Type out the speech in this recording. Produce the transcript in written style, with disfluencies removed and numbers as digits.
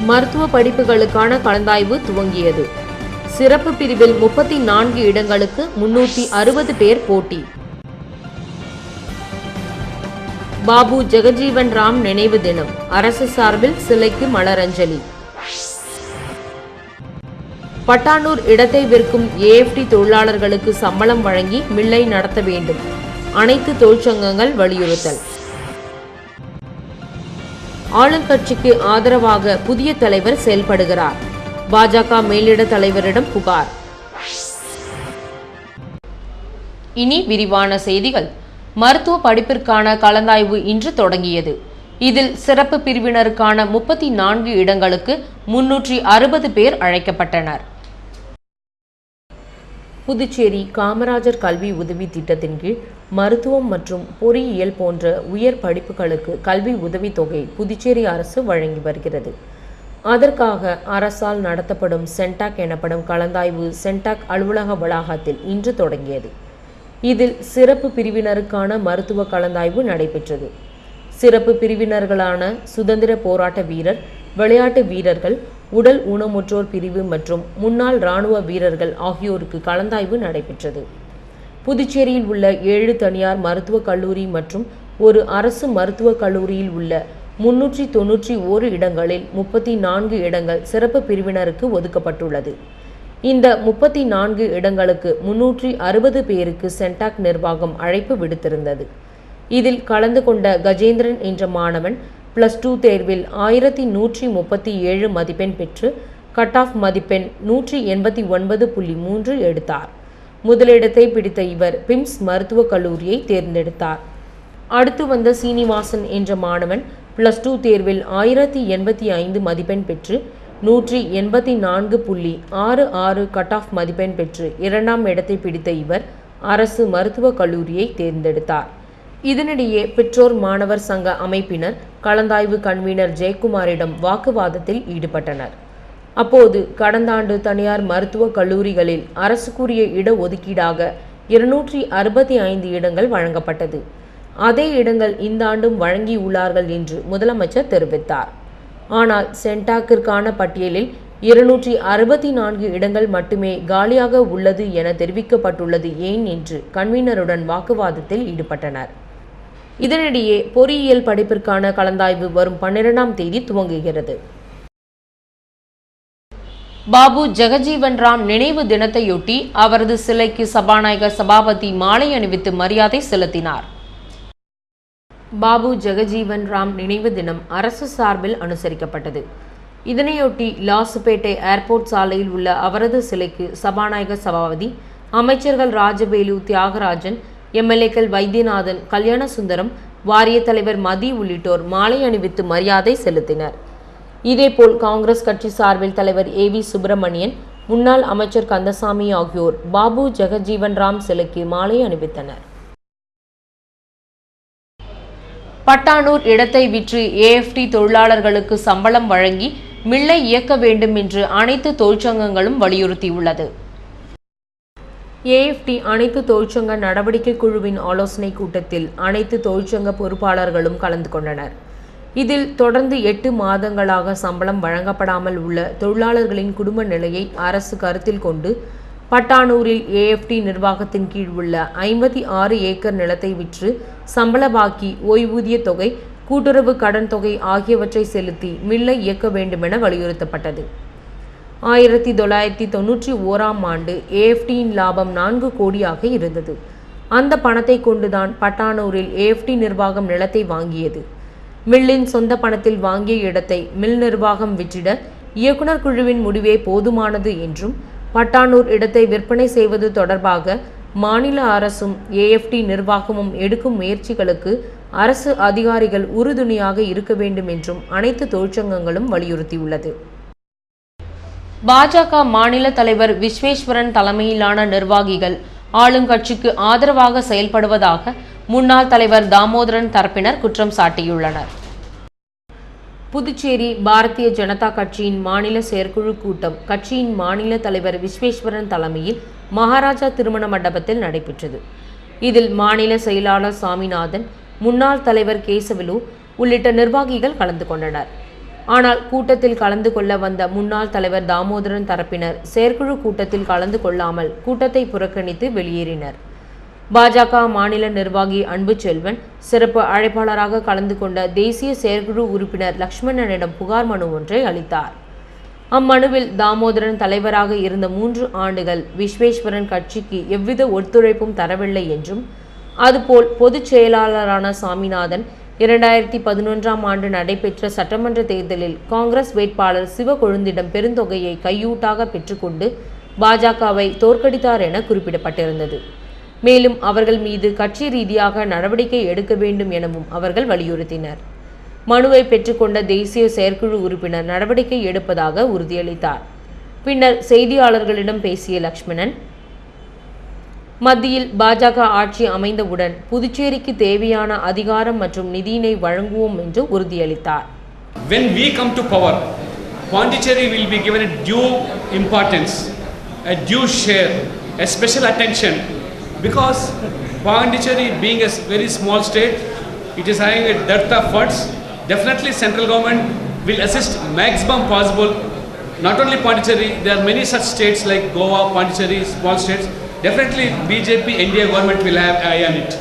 மருத்துவ படிப்புகளுக்கான கலந்தாய்வு துவங்கியது. சிறப்பு பிரிவில் 34 இடங்களுக்கு 360 பேர் போட்டி. பாபு ஜெகஜீவன் ராம் நினைவு தினம், அரசு சார்பில் சிலைக்கு மலரஞ்சலி. பட்டானூர் இடத்தை விற்கும் ஏஎஃப்டி தொழிலாளர்களுக்கு சம்பளம் வழங்கி மில்லை நடத்த வேண்டும், அனைத்து தொழிற்சங்கங்கள் வலியுறுத்தல். ஆளுங்கட்சிக்கு ஆதரவாக புதிய தலைவர் செயல்படுகிறார், பாஜக மேலிட தலைவரிடம் புகார். இனி விரிவான செய்திகள். மருத்துவ படிப்பிற்கான கலந்தாய்வு இன்று தொடங்கியது. இதில் சிறப்பு பிரிவினருக்கான 34 இடங்களுக்கு 360 பேர் அழைக்கப்பட்டனர். புதுச்சேரி காமராஜர் கல்வி உதவி திட்டத்தின் கீழ் மருத்துவம் மற்றும் பொறியியல் போன்ற உயர் படிப்புகளுக்கு கல்வி உதவித்தொகை புதுச்சேரி அரசு வழங்கி வருகிறது. அதற்காக அரசால் நடத்தப்படும் சென்டாக் எனப்படும் கலந்தாய்வு சென்டாக் அலுவலக வளாகத்தில் இன்று தொடங்கியது. இதில் சிறப்பு பிரிவினருக்கான மருத்துவ கலந்தாய்வு நடைபெற்றது. சிறப்பு பிரிவினர்களான சுதந்திர போராட்ட வீரர், விளையாட்டு வீரர்கள், உடல் ஊனமுற்றோர் பிரிவு மற்றும் முன்னாள் இராணுவ வீரர்கள் ஆகியோருக்கு கலந்தாய்வு நடைபெற்றது. புதுச்சேரியில் உள்ள 7 தனியார் மருத்துவக் கல்லூரி மற்றும் ஒரு அரசு மருத்துவக் கல்லூரியில் உள்ள 391 இடங்களில் 34 இடங்கள் சிறப்பு பிரிவினருக்கு ஒதுக்கப்பட்டுள்ளது. இந்த 34 இடங்களுக்கு 360 பேருக்கு சென்டாக் நிர்வாகம் அழைப்பு விடுத்திருந்தது. இதில் கலந்து கொண்ட கஜேந்திரன் என்ற மாணவன் +2 தேர்வில் 1137 மதிப்பெண் பெற்று கட் ஆஃப் மதிப்பெண் 189.3 எடுத்தார். முதலிடத்தை பிடித்த இவர் பிம்ஸ் மருத்துவக் கல்லூரியை தேர்ந்தெடுத்தார். அடுத்து வந்த சீனிவாசன் என்ற மாணவன் +2 தேர்வில் 1085 மதிப்பெண் பெற்று 184.66 கட் ஆஃப் மதிப்பெண் பெற்று 2ஆம் இடத்தை பிடித்த இவர் அரசு மருத்துவக் கல்லூரியை தேர்ந்தெடுத்தார். இதனிடையே பெற்றோர் மாணவர் சங்க அமைப்பினர் கலந்தாய்வு கன்வீனர் ஜெயக்குமாரிடம் வாக்குவாதத்தில் ஈடுபட்டனர். அப்போது கடந்த ஆண்டு தனியார் மருத்துவக் கல்லூரிகளில் அரசுக்குரிய இட ஒதுக்கீடாக 265 இடங்கள் வழங்கப்பட்டது. அதே இடங்கள் இந்த ஆண்டும் வழங்கியுள்ளார்கள் என்று முதலமைச்சர் தெரிவித்தார். ஆனால் சென்டாக்கிற்கான பட்டியலில் 264 இடங்கள் மட்டுமே காலியாக உள்ளது என தெரிவிக்கப்பட்டுள்ளது ஏன் என்று கன்வீனருடன் வாக்குவாதத்தில் ஈடுபட்டனர். இதனிடையே பொறியியல் படிப்பிற்கான கலந்தாய்வு வரும் 12ஆம் தேதி துவங்குகிறது. பாபு ஜெகஜீவன் ராம் நினைவு தினத்தையொட்டி அவரது சிலைக்கு சபாநாயகர் சபாபதி மாலை அணிவித்து மரியாதை செலுத்தினார். பாபு ஜெகஜீவன் ராம் நினைவு தினம் அரசு சார்பில் அனுசரிக்கப்பட்டது. இதனையொட்டி லாசுப்பேட்டை ஏர்போர்ட் சாலையில் உள்ள அவரது சிலைக்கு சபாநாயகர் சபாபதி, அமைச்சர்கள் ராஜவேலு, தியாகராஜன், எம்எல்ஏக்கள் வைத்தியநாதன், கல்யாணசுந்தரம், வாரிய தலைவர் மதி உள்ளிட்டோர் மாலை அணிவித்து மரியாதை செலுத்தினர். இதேபோல் காங்கிரஸ் கட்சி சார்பில் தலைவர் AV சுப்பிரமணியன், முன்னாள் அமைச்சர் கந்தசாமி ஆகியோர் பாபு ஜெகஜீவன் ராம் சிலைக்கு மாலை அணிவித்தனர். பட்டானூர் இடத்தை விற்று ஏஎஃப்டி தொழிலாளர்களுக்கு சம்பளம் வழங்கி மில்லை இயக்க வேண்டும் என்று அனைத்து தொழிற்சங்கங்களும் வலியுறுத்தியுள்ளது. ஏஎஃப்டி அனைத்து தொழிற்சங்க நடவடிக்கை குழுவின் ஆலோசனை கூட்டத்தில் அனைத்து தொழிற்சங்க பொறுப்பாளர்களும் கலந்து கொண்டனர். இதில் தொடர்ந்து 8 மாதங்களாக சம்பளம் வழங்கப்படாமல் உள்ள தொழிலாளர்களின் குடும்ப நிலையை அரசு கருத்தில் கொண்டு பட்டானூரில் ஏஎஃப்டி நிர்வாகத்தின் கீழ் உள்ள 56 ஏக்கர் நிலத்தை விற்று சம்பள பாக்கி, ஓய்வூதிய தொகை, கூட்டுறவு கடன் தொகை ஆகியவற்றை செலுத்தி மில்லை இயக்க வேண்டுமென வலியுறுத்தப்பட்டது. 1991ஆம் ஆண்டு ஏஎஃப்டியின் லாபம் 4 கோடியாக இருந்தது. அந்த பணத்தை கொண்டுதான் பட்டானூரில் ஏஎஃப்டி நிர்வாகம் நிலத்தை வாங்கியது. மில்லின் சொந்த பணத்தில் வாங்கிய இடத்தை மில் நிர்வாகம் விற்றிட இயக்குனர் குழுவின் முடிவே போதுமானது என்றும், பட்டானூர் இடத்தை விற்பனை செய்வது தொடர்பாக மாநில அரசும் ஏஎஃப்டி நிர்வாகமும் எடுக்கும் முயற்சிகளுக்கு அரசு அதிகாரிகள் உறுதுணையாக இருக்க வேண்டும் என்றும் அனைத்து தொழிற்சங்கங்களும் வலியுறுத்தியுள்ளது. பாஜக மாநில தலைவர் விஸ்வேஸ்வரன் தலைமையிலான நிர்வாகிகள் ஆளுங்கட்சிக்கு ஆதரவாக செயல்படுவதாக முன்னாள் தலைவர் தாமோதரன் தரப்பினர் குற்றம் சாட்டியுள்ளனர். புதுச்சேரி பாரதிய ஜனதா கட்சியின் மாநில செயற்குழு கூட்டம் கட்சியின் மாநில தலைவர் விஸ்வேஸ்வரன் தலைமையில் மகாராஜா திருமண மண்டபத்தில் நடைபெற்றது. இதில் மாநில செயலாளர் சாமிநாதன், முன்னாள் தலைவர் கேசவலு உள்ளிட்ட நிர்வாகிகள் கலந்து கொண்டனர். ஆனால் கூட்டத்தில் கலந்து கொள்ள வந்த முன்னாள் தலைவர் தாமோதரன் தரப்பினர் செயற்குழு கூட்டத்தில் கலந்து கொள்ளாமல் கூட்டத்தை புறக்கணித்து வெளியேறினர். பாஜக மாநில நிர்வாகி அன்புச்செல்வன் சிறப்பு அழைப்பாளராக கலந்து கொண்ட தேசிய செயற்குழு உறுப்பினர் லக்ஷ்மணனிடம் புகார் மனு ஒன்றை அளித்தார். அம்மனுவில் தாமோதரன் தலைவராக இருந்த 3 ஆண்டுகள் விஸ்வேஸ்வரன் கட்சிக்கு எவ்வித ஒத்துழைப்பும் தரவில்லை என்றும், அதுபோல் பொதுச் செயலாளரான சாமிநாதன் 2011ஆம் ஆண்டு நடைபெற்ற சட்டமன்ற தேர்தலில் காங்கிரஸ் வேட்பாளர் சிவக்கொழுந்திடம் பெருந்தொகையை கையூட்டாக பெற்றுக்கொண்டு பாஜகவை தோற்கடித்தார் என குறிப்பிடப்பட்டிருந்தது. மேலும் அவர்கள் மீது கட்சி ரீதியாக நடவடிக்கை எடுக்க வேண்டும் எனவும் அவர்கள் வலியுறுத்தினர். மனுவை பெற்றுக்கொண்ட தேசிய செயற்குழு உறுப்பினர் நடவடிக்கை எடுப்பதாக உறுதியளித்தார். பின்னர் செய்தியாளர்களிடம் பேசிய லக்ஷ்மணன், மத்தியில் பாஜக ஆட்சி அமைந்தவுடன் புதுச்சேரிக்கு தேவையான அதிகாரம் மற்றும் நிதியினை வழங்குவோம் என்று உறுதியளித்தார். When we come to power, Pondicherry will be given a due importance, a due share, a special attention, because Pondicherry being a very small state, it is having a dearth of funds. Definitely central government will assist maximum possible. Not only Pondicherry, there are many such states like Goa, Pondicherry, small states. Definitely BJP, NDA government will have eye on it.